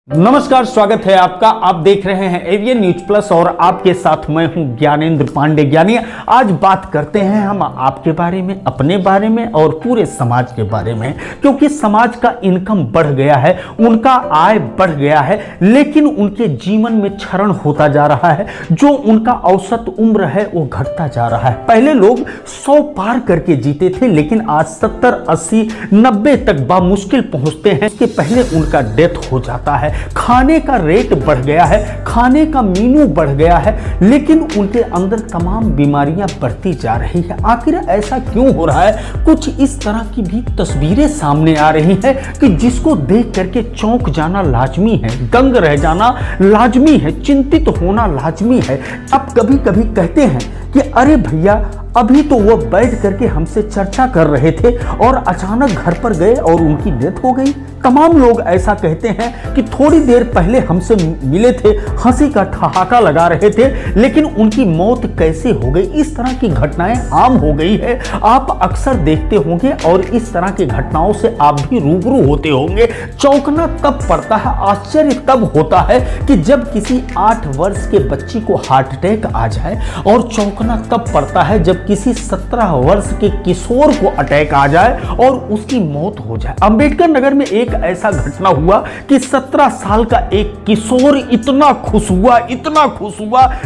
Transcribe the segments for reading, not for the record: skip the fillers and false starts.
नमस्कार, स्वागत है आपका। आप देख रहे हैं एवियन न्यूज प्लस और आपके साथ मैं हूं ज्ञानेंद्र पांडे। ज्ञानी, आज बात करते हैं हम आपके बारे में, अपने बारे में और पूरे समाज के बारे में, क्योंकि समाज का इनकम बढ़ गया है, उनका आय बढ़ गया है, लेकिन उनके जीवन में क्षरण होता जा रहा है। जो उनका औसत उम्र है वो घटता जा रहा है। पहले लोग 100 पार करके जीते थे, लेकिन आज 70, 80, 90 तक बामुश्किल पहुंचते हैं। इसके पहले उनका डेथ हो जाता है। खाने का रेट बढ़ गया है, खाने का मीनू बढ़ गया है, लेकिन उनके अंदर तमाम बीमारियां बढ़ती जा रही है। आखिर ऐसा क्यों हो रहा है? कुछ इस तरह की भी तस्वीरें सामने आ रही हैं कि जिसको देख करके चौंक जाना लाजमी है, दंग रह जाना लाजमी है, चिंतित होना लाजमी है। आप कभी कभी कहते हैं कि अरे भैया, अभी तो वो बैठ करके हमसे चर्चा कर रहे थे और अचानक घर पर गए और उनकी डेथ हो गई। तमाम लोग ऐसा कहते हैं कि थोड़ी देर पहले हमसे मिले थे, हंसी का ठहाका लगा रहे थे, लेकिन उनकी मौत कैसे हो गई। इस तरह की घटनाएं आम हो गई है। आप अक्सर देखते होंगे और इस तरह की घटनाओं से आप भी रूबरू होते होंगे। चौंकना तब पड़ता है, आश्चर्य तब होता है कि जब किसी 8 वर्ष के बच्ची को हार्ट अटैक आ जाए, और चौंकना तब पड़ता है जब किसी 17 वर्ष के किशोर को अटैक आ जाए और उसकी मौत हो जाए। अंबेडकर नगर में एक ऐसा घटना हुआ कि 17 साल का एक किशोर इतना खुश हुआ,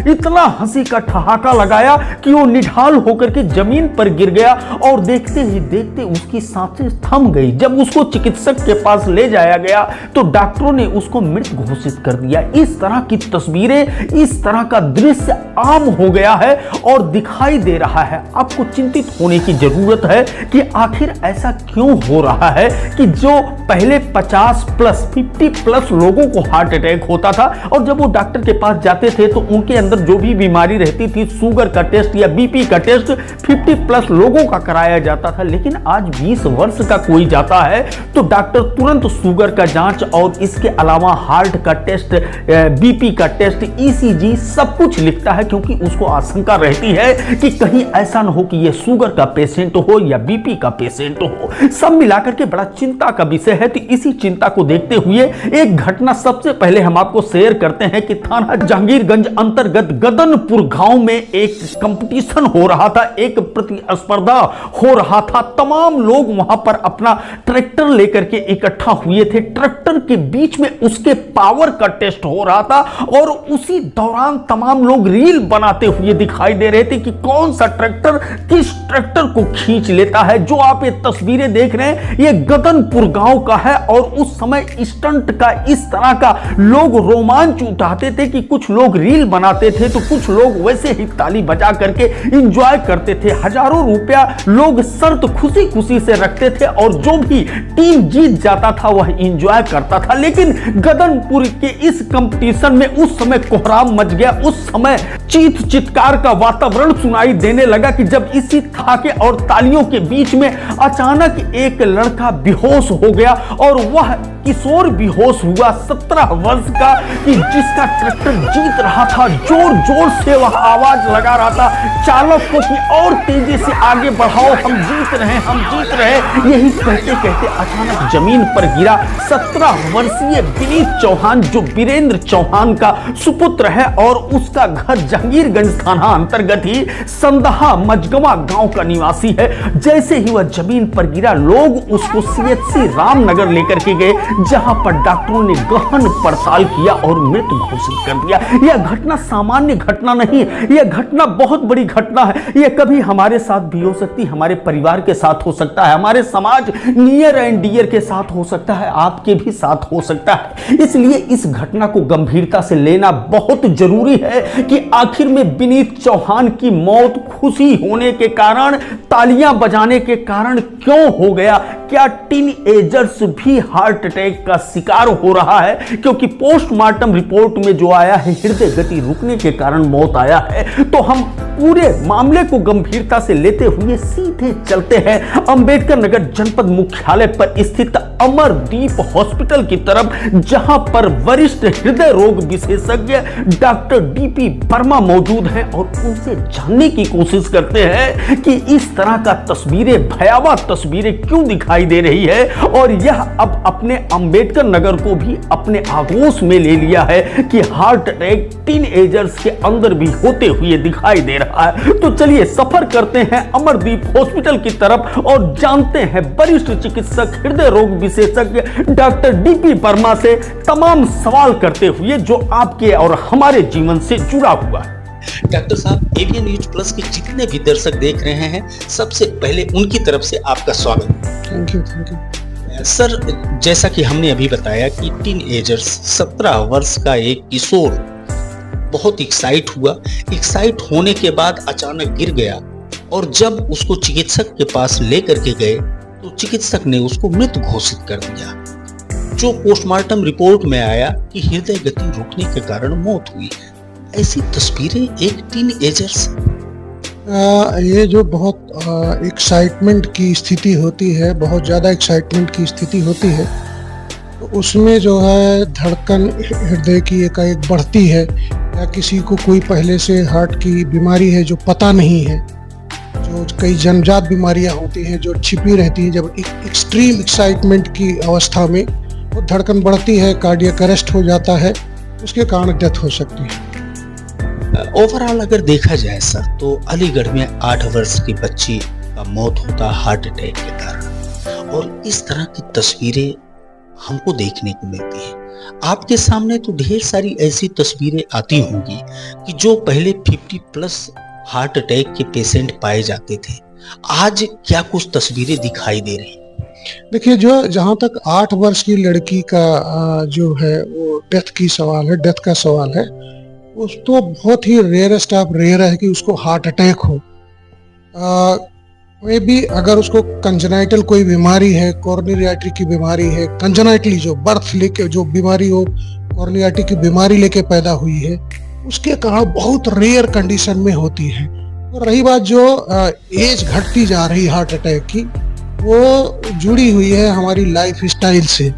इतना हंसी का ठहाका लगाया कि वो निढाल होकर के जमीन पर गिर गया और देखते ही देखते उसकी सांसें थम गई। जब उसको चिकित्सक के पास ले जाया गया तो डॉक्टरों ने उसको मृत घोषित कर दिया। इस तरह की तस्वीरें, इस तरह का दृश्य आम हो गया है और दिखाई दे रहा है। आपको चिंतित होने की जरूरत है कि आखिर ऐसा क्यों हो रहा है कि जो पहले 50 प्लस 50 प्लस लोगों को हार्ट अटैक होता था, और जब वो डॉक्टर के पास जाते थे तो उनके अंदर जो भी बीमारी रहती थी, शुगर का टेस्ट या बीपी का टेस्ट 50 प्लस लोगों का कराया जाता था। लेकिन आज 20 वर्ष का कोई जाता है तो डॉक्टर तुरंत शुगर का जांच और इसके अलावा हार्ट का टेस्ट, बीपी का टेस्ट, ईसीजी सब कुछ लिखता है, क्योंकि उसको आशंका रहती है कि कहीं ऐसा न हो कि ये शुगर का पेशेंट हो या बीपी का पेशेंट हो। सब मिलाकर के बड़ा चिंता का विषय है। तो इसी चिंता को देखते हुए एक घटना सबसे पहले हम आपको शेयर करते हैं कि थाना जहांगीरगंज अंतर्गत गदनपुर गांव में एक कंपटीशन हो रहा था, एक प्रतिस्पर्धा हो रहा था। तमाम लोग वहां पर अपना ट्रैक्टर लेकर के इकट्ठा हुए थे। ट्रैक्टर के बीच में उसके पावर का टेस्ट हो रहा था और उसी दौरान तमाम लोग रील बनाते हुए दिखाई दे रहे थे कि कौन सा ट्रैक्टर किस ट्रैक्टर को खींच लेता है। जो आप ये तस्वीरें देख रहे हैं ये गदनपुर गांव का है, और उस समय स्टंट का इस तरह का लोग रोमांच उठाते थे कि कुछ लोग रील बनाते थे तो कुछ लोग वैसे ही ताली बजा करके एंजॉय करते थे। हजारों रुपया लोग शर्त खुशी खुशी से रखते थे और जो भी टीम जीत जाता था वह एंजॉय करता था। लेकिन गदनपुर के इस कंपटीशन में उस समय कोहराम मच गया। उस समय चीख चित्कार का वातावरण सुनाई देने लगा कि जब इसी थाके और तालियों के बीच में अचानक एक लड़का बेहोश हो गया, और वह किशोर बेहोश हुआ 17 वर्ष का, कि जिसका ट्रैक्टर जीत रहा था। जोर जोर से वह आवाज लगा रहा था चालक को कि और तेजी से आगे बढ़ाओ, हम जीत रहे। यही कहते कहते अचानक जमीन पर गिरा 17 वर्षीय विनीत चौहान, जो वीरेंद्र चौहान का सुपुत्र है और उसका घर जहांगीरगंज थाना अंतर्गत ही संदहा मजगवा गांव का निवासी है। जैसे ही वह जमीन पर गिरा, लोग उसको सीएचसी रामनगर लेकर के गए, जहां पर डॉक्टरों ने गहन पड़ताल किया और मृत घोषित कर दिया। यह घटना सामान्य घटना नहीं, यह घटना बहुत बड़ी घटना है। यह कभी हमारे साथ भी हो सकती है, हमारे परिवार के साथ हो सकता है, हमारे समाज नियर एंड डियर के साथ हो सकता है, आपके भी साथ हो सकता है। इसलिए इस घटना को गंभीरता से लेना बहुत जरूरी है कि आखिर में विनीत चौहान की मौत खुशी होने के कारण, तालियां बजाने के कारण क्यों हो गया। क्या टीनएजर्स भी हार्ट अटैक का शिकार हो रहा है? क्योंकि पोस्टमार्टम रिपोर्ट में जो आया है, हृदय गति रुकने के कारण मौत आया है। तो हम पूरे मामले को गंभीरता से लेते हुए सीधे चलते हैं अंबेडकर नगर जनपद मुख्यालय पर स्थित अमरदीप हॉस्पिटल की तरफ, जहां पर वरिष्ठ हृदय रोग विशेषज्ञ डॉक्टर डीपी वर्मा मौजूद हैं और उनसे जानने की कोशिश करते हैं कि इस तरह का तस्वीरें, भयावह तस्वीरें क्यों दिखाई दे रही है और यह अब अपने अंबेडकर नगर को भी अपने आगोश में ले लिया है कि हार्ट अटैक टीनएजर्स के अंदर भी होते हुए दिखाई दे रहा है। तो चलिए सफर करते हैं अमरदीप हॉस्पिटल की तरफ और जानते हैं वरिष्ठ चिकित्सक हृदय रोग विशेषज्ञ डॉक्टर डीपी वर्मा से तमाम सवाल करते हुए जो आपके और हमारे जीवन से जुड़ा हुआ है। डॉक्टर साहब, एवीएन न्यूज प्लस के जितने भी दर्शक देख रहे हैं, सबसे पहले उनकी तरफ से आपका स्वागत। Thank you. सर, जैसा कि हमने अभी बताया कि टीनएजर्स 17 वर्ष का एक किशोर बहुत एक्साइट हुआ। एक्साइट होने के बाद अचानक गिर गया और जब उसको चिकित्सक के पास लेकर के गए तो चिकित्सक ने उसको मृत घोषित कर दिया। जो पोस्टमार्टम रिपोर्ट में आया कि हृदय गति रुकने के कारण मौत हुई। ऐसी तस्वीरें एक टीनएजर्स, ये जो बहुत एक्साइटमेंट की स्थिति होती है, बहुत ज़्यादा एक्साइटमेंट की स्थिति होती है, तो उसमें जो है धड़कन हृदय की एकाएक बढ़ती है, या किसी को कोई पहले से हार्ट की बीमारी है जो पता नहीं है, जो कई जन्मजात बीमारियां होती हैं जो छिपी रहती हैं, जब एक्सट्रीम एक्साइटमेंट की अवस्था में वो धड़कन बढ़ती है, कार्डियक अरेस्ट हो जाता है, उसके कारण डेथ हो सकती है। ओवरऑल अगर देखा जाए सर, तो अलीगढ़ में 8 वर्ष की बच्ची का मौत होता हार्ट अटैक के कारण, और इस तरह की तस्वीरें हमको देखने को मिलती हैं। आपके सामने तो ढेर सारी ऐसी तस्वीरें आती होंगी कि जो पहले 50+ हार्ट अटैक के पेशेंट पाए जाते थे, आज क्या कुछ तस्वीरें दिखाई दे रही? देखिए, जो जहाँ तक 8 वर्ष की लड़की का जो है वो डेथ का सवाल है, उस तो बहुत ही रेयरेस्ट ऑफ रेयर है कि उसको हार्ट अटैक हो। मे भी अगर उसको कंजेनाइटल कोई बीमारी है, कोरोनरी आर्टरी की बीमारी है, कंजेनाइटली जो बर्थ लेके जो बीमारी हो, कोरोनरी आर्टरी की बीमारी लेके पैदा हुई है, उसके कारण बहुत रेयर कंडीशन में होती है। और रही बात जो एज घटती जा रही हार्ट अटैक की, वो जुड़ी हुई है हमारी लाइफ स्टाइल से।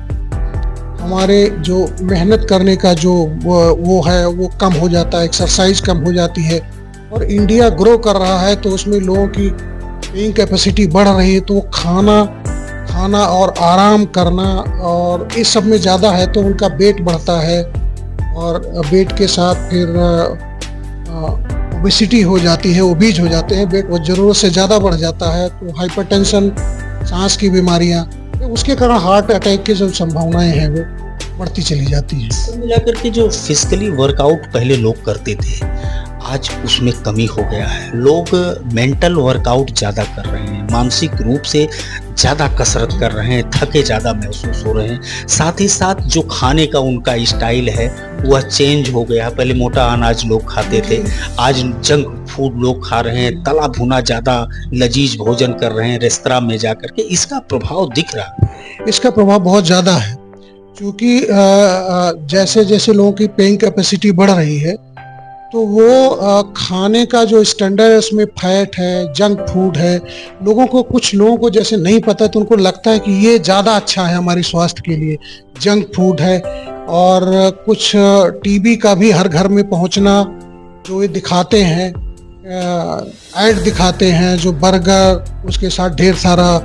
हमारे जो मेहनत करने का जो वो है वो कम हो जाता है, एक्सरसाइज कम हो जाती है, और इंडिया ग्रो कर रहा है तो उसमें लोगों की पेइंग कैपेसिटी बढ़ रही है, तो खाना और आराम करना और इस सब में ज़्यादा है, तो उनका वेट बढ़ता है, और वेट के साथ फिर ओबेसिटी हो जाती है, ओबीज हो जाते हैं, वेट ज़रूरत से ज़्यादा बढ़ जाता है, तो हाइपरटेंशन, सांस की बीमारियाँ, उसके कारण हार्ट अटैक की जो संभावनाएं हैं वो बढ़ती चली जाती है। सब मिलाकर के जो फिजिकली वर्कआउट पहले लोग करते थे, आज उसमें कमी हो गया है। लोग मेंटल वर्कआउट ज़्यादा कर रहे हैं, मानसिक रूप से ज़्यादा कसरत कर रहे हैं, थके ज़्यादा महसूस हो रहे हैं। साथ ही साथ जो खाने का उनका स्टाइल है वह चेंज हो गया। पहले मोटा अनाज लोग खाते थे, आज जंक फूड लोग खा रहे हैं, तला भुना ज़्यादा लजीज भोजन कर रहे हैं रेस्तरां में जाकर के। इसका प्रभाव दिख रहा है। इसका प्रभाव बहुत ज़्यादा है, क्योंकि जैसे जैसे लोगों की पेइंग कैपेसिटी बढ़ रही है, तो वो खाने का जो स्टैंडर्ड है उसमें फैट है, जंक फूड है। कुछ लोगों को जैसे नहीं पता, तो उनको लगता है कि ये ज़्यादा अच्छा है हमारे स्वास्थ्य के लिए, जंक फूड है। और कुछ टीवी का भी हर घर में पहुंचना, जो ये दिखाते हैं, ऐड दिखाते हैं, जो बर्गर, उसके साथ ढेर सारा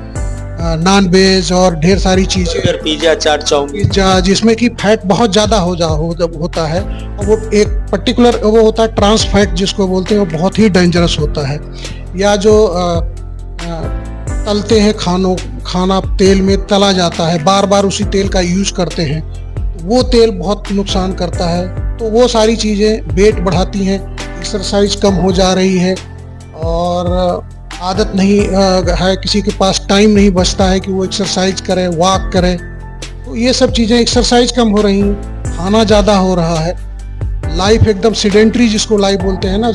नॉन वेज और ढेर सारी चीज़ें, पिज्जा, चाट, चाउमीन, जिसमें कि फैट बहुत ज़्यादा होता है, और वो एक पर्टिकुलर वो होता है ट्रांस फैट जिसको बोलते हैं, वो बहुत ही डेंजरस होता है। या जो तलते हैं खाना तेल में तला जाता है, बार बार उसी तेल का यूज़ करते हैं, वो तेल बहुत नुकसान करता है। तो वो सारी चीज़ें वेट बढ़ाती हैं, एक्सरसाइज कम हो जा रही है, और आदत नहीं है, किसी के पास टाइम नहीं बचता है कि वो एक्सरसाइज करे, वॉक करे। तो ये सब चीज़ें, एक्सरसाइज कम हो रही हैं, खाना ज़्यादा हो रहा है, लाइफ एकदम सीडेंट्री जिसको लाइफ बोलते हैं ना,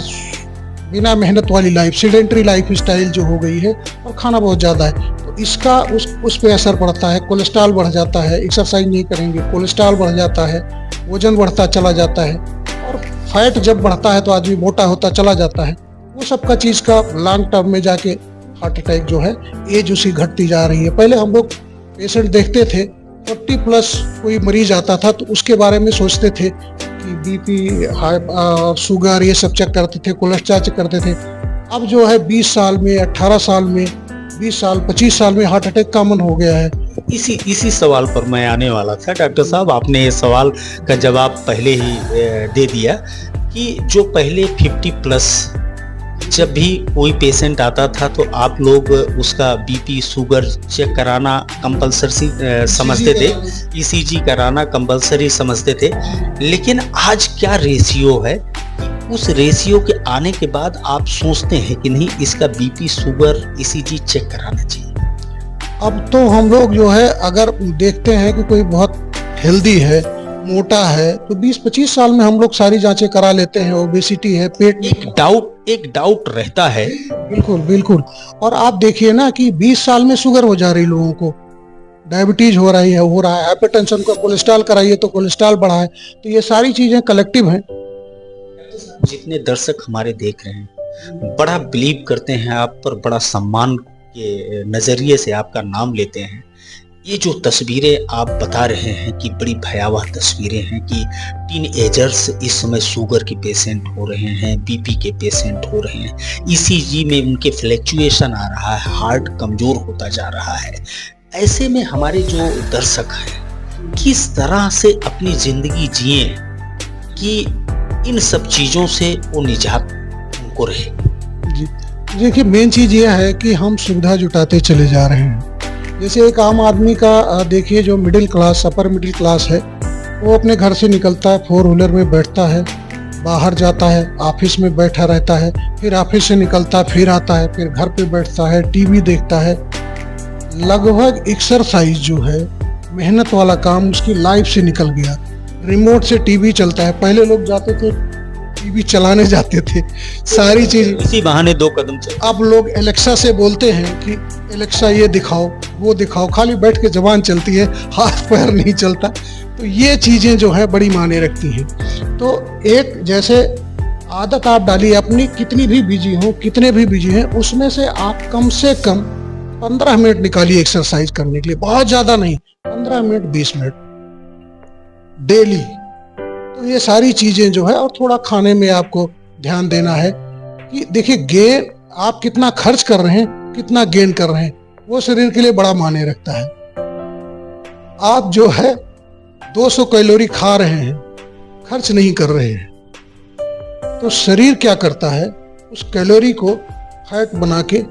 बिना मेहनत वाली लाइफ, सीडेंट्री लाइफ स्टाइल जो हो गई है, और खाना बहुत ज़्यादा है। तो इसका उस पे असर पड़ता है। कोलेस्ट्रॉल बढ़ जाता है, एक्सरसाइज नहीं करेंगे कोलेस्ट्रॉल बढ़ जाता है, वजन बढ़ता चला जाता है, और फैट जब बढ़ता है तो आदमी मोटा होता चला जाता है। वो सबका चीज का लॉन्ग टर्म में जाके हार्ट अटैक जो है एज उसी घटती जा रही है। पहले हम लोग पेशेंट देखते थे 40 प्लस कोई मरीज आता था तो उसके बारे में सोचते थे कि बीपी शुगर ये सब चेक करते थे, कोलेस्ट्रॉल चेक करते थे। अब जो है 20 साल में 18 साल में 20 साल 25 साल में हार्ट अटैक कॉमन हो गया है। इसी सवाल पर मैं आने वाला था डॉक्टर साहब, आपने ये सवाल का जवाब पहले ही दे दिया कि जो पहले 50 प्लस जब भी कोई पेशेंट आता था तो आप लोग उसका बीपी शुगर चेक कराना कंपलसरी समझते थे, ईसीजी कराना कंपलसरी समझते थे। लेकिन आज क्या रेशियो है कि उस रेशियो के आने के बाद आप सोचते हैं कि नहीं इसका बीपी शुगर ईसीजी चेक कराना चाहिए? अब तो हम लोग जो है अगर देखते हैं कि कोई बहुत हेल्दी है, मोटा है, तो 20-25 साल में हम लोग सारी जांचें करा लेते हैं। ओबेसिटी है, पेट एक डाउट रहता है। बिल्कुल बिल्कुल। और आप देखिए ना कि 20 साल में शुगर हो जा रही लोगों को, डायबिटीज हो रहा है, हाइपरटेंशन का कोलेस्ट्रॉल कराइए तो कोलेस्ट्रॉल बढ़ा है। तो ये सारी चीजें कलेक्टिव हैं। जितने दर्शक हमारे देख रहे हैं बड़ा बिलीव करते हैं आप पर, बड़ा सम्मान के नजरिए से आपका नाम लेते हैं। ये जो तस्वीरें आप बता रहे हैं कि बड़ी भयावह तस्वीरें हैं कि टीनएजर्स इस समय शुगर के पेशेंट हो रहे हैं, बीपी के पेशेंट हो रहे हैं, ईसीजी में उनके फ्लैक्चुएशन आ रहा है, हार्ट कमजोर होता जा रहा है। ऐसे में हमारे जो दर्शक हैं किस तरह से अपनी जिंदगी जिए कि इन सब चीजों से वो निजात उनको रहे? देखिए मेन चीज ये है कि हम सुविधा जुटाते चले जा रहे हैं। जैसे एक आम आदमी का देखिए, जो middle class upper middle class है, वो अपने घर से निकलता है, 4 व्हीलर में बैठता है, बाहर जाता है, ऑफिस में बैठा रहता है, फिर ऑफिस से निकलता है, फिर आता है, फिर घर पे बैठता है, टीवी देखता है। लगभग एक्सरसाइज जो है, मेहनत वाला काम उसकी लाइफ से निकल गया। रिमोट से टीवी चलता है। पहले लोग जाते थे टीवी चलाने जाते थे, सारी चीज इसी बहाने 2 कदम चल। अब लोग एलेक्सा से बोलते हैं कि एलेक्सा ये दिखाओ वो दिखाओ, खाली बैठ के जबान चलती है, हाथ पैर नहीं चलता। तो ये चीजें जो है बड़ी मायने रखती हैं। तो एक जैसे आदत आप डालिए अपनी, कितनी भी बिजी हो, कितने भी बिजी हैं, उसमें से आप कम से कम 15 मिनट निकालिए एक्सरसाइज करने के लिए। बहुत ज्यादा नहीं, 15 मिनट 20 मिनट डेली। तो ये सारी चीजें जो है, और थोड़ा खाने में आपको ध्यान देना है कि देखिए गेन आप कितना खर्च कर रहे हैं, कितना गेन कर रहे हैं, वो शरीर के लिए बड़ा मायने रखता है। आप जो है 200 कैलोरी खा रहे हैं, खर्च नहीं कर रहे हैं, तो शरीर क्या करता है, उस कैलोरी को फैट बना के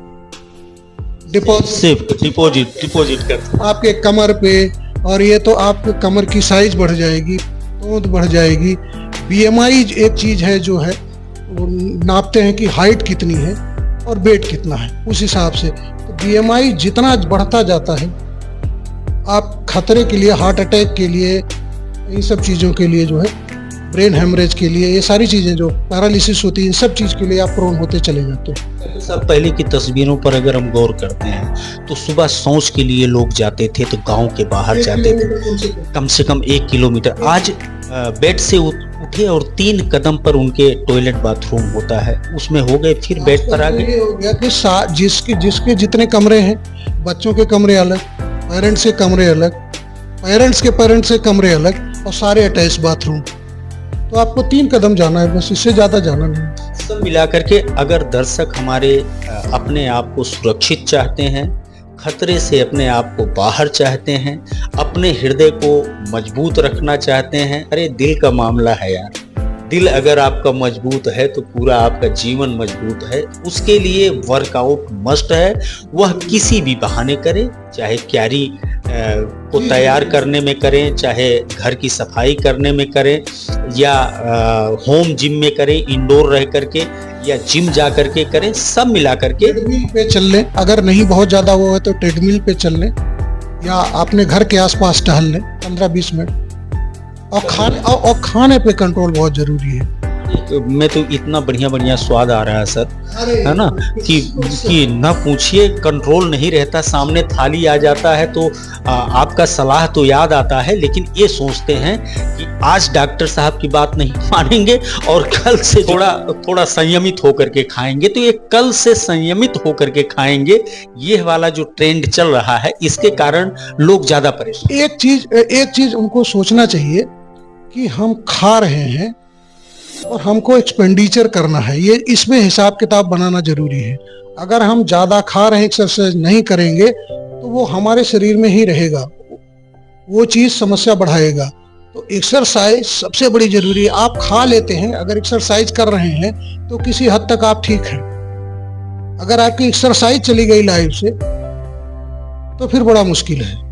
डिपॉजिट करता है आपके कमर पे। और ये तो आपके कमर की साइज बढ़ जाएगी, तोंद बढ़ जाएगी। बीएमआई एक चीज है जो है वो नापते हैं कि हाइट कितनी है और वेट कितना है, उस हिसाब से। तो बीएमआई जितना बढ़ता जाता है, आप खतरे के लिए, हार्ट अटैक के लिए, इन सब चीज़ों के लिए जो है, ब्रेन हेमरेज के लिए, ये सारी चीज़ें जो पैरालिसिस होती है, इन सब चीज़ के लिए आप प्रोन होते चले जाते हैं। सब पहले की तस्वीरों पर अगर हम गौर करते हैं तो सुबह शौच के लिए लोग जाते थे तो गांव के बाहर जाते थे, कम से कम 1 किलोमीटर। आज बेड से उठे और 3 कदम पर उनके टॉयलेट बाथरूम होता है, उसमें हो गए, फिर बेड पर आ गए। हो गया कि जिसके जितने कमरे हैं, बच्चों के कमरे अलग, पेरेंट्स के कमरे अलग, पेरेंट्स के कमरे अलग, और सारे अटैच बाथरूम। तो आपको 3 कदम जाना है, बस, इससे ज्यादा जाना नहीं। सब मिलाकर के अगर दर्शक हमारे अपने आप को सुरक्षित चाहते हैं, खतरे से अपने आप को बाहर चाहते हैं, अपने हृदय को मजबूत रखना चाहते हैं, अरे दिल का मामला है यार, दिल अगर आपका मजबूत है तो पूरा आपका जीवन मजबूत है। उसके लिए वर्कआउट मस्ट है। वह किसी भी बहाने करे, चाहे क्यारी को तैयार करने में करें, चाहे घर की सफाई करने में करें, या होम जिम में करें, इंडोर रह करके, या जिम जा करके करें, सब मिला करके। ट्रेडमिल पे चल लें, अगर नहीं बहुत ज़्यादा वो है तो ट्रेडमिल पे चल लें, या अपने घर के आसपास टहल लें 15-20 मिनट। और खाने पे कंट्रोल बहुत जरूरी है। में तो इतना बढ़िया बढ़िया स्वाद आ रहा है सर, है ना, कि ना पूछिए, कंट्रोल नहीं रहता। सामने थाली आ जाता है तो आपका सलाह तो याद आता है, लेकिन ये सोचते हैं कि आज डॉक्टर साहब की बात नहीं मानेंगे और कल से थोड़ा संयमित होकर के खाएंगे। तो ये कल से संयमित होकर के खाएंगे, ये वाला जो ट्रेंड चल रहा है, इसके कारण लोग ज्यादा परेशान। एक चीज उनको सोचना चाहिए कि हम खा रहे हैं और हमको एक्सपेंडिचर करना है, ये इसमें हिसाब किताब बनाना जरूरी है। अगर हम ज्यादा खा रहे हैं, एक्सरसाइज नहीं करेंगे, तो वो हमारे शरीर में ही रहेगा, वो चीज समस्या बढ़ाएगा। तो एक्सरसाइज सबसे बड़ी जरूरी है। आप खा लेते हैं, अगर एक्सरसाइज कर रहे हैं तो किसी हद तक आप ठीक हैं। अगर आपकी एक्सरसाइज चली गई लाइफ से तो फिर बड़ा मुश्किल है।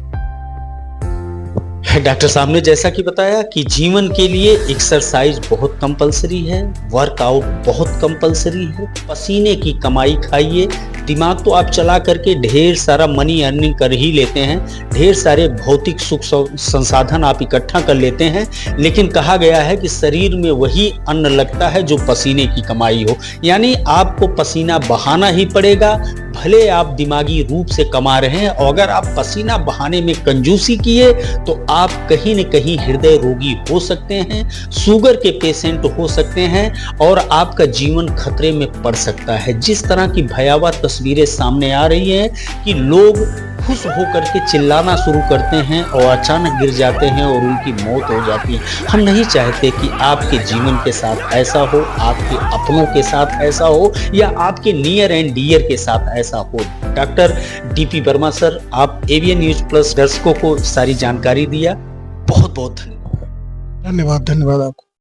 डॉक्टर साहब ने जैसा कि बताया कि जीवन के लिए एक्सरसाइज बहुत कंपलसरी है, वर्कआउट बहुत कंपलसरी है। पसीने की कमाई खाइए। दिमाग तो आप चला करके ढेर सारा मनी अर्निंग कर ही लेते हैं, ढेर सारे भौतिक सुख संसाधन आप इकट्ठा कर लेते हैं, लेकिन कहा गया है कि शरीर में वही अन्न लगता है जो पसीने की कमाई हो। यानी आपको पसीना बहाना ही पड़ेगा, भले आप दिमागी रूप से कमा रहे हैं। और अगर आप पसीना बहाने में कंजूसी किए तो आप कहीं न कहीं हृदय रोगी हो सकते हैं, शुगर के पेशेंट हो सकते हैं और आपका जीवन खतरे में पड़ सकता है। जिस तरह की भयावह तस्वीरें सामने आ रही हैं कि लोग खुश होकर के चिल्लाना शुरू करते हैं और अचानक गिर जाते हैं और उनकी मौत हो जाती है। हम नहीं चाहते कि आपके जीवन के साथ ऐसा हो, आपके अपनों के साथ ऐसा हो या आपके नियर एंड डियर के साथ ऐसा हो। डॉक्टर डीपी वर्मा सर, आप एवीएन न्यूज प्लस दर्शकों को सारी जानकारी दिया, बहुत बहुत धन्यवाद। धन्यवाद आपको।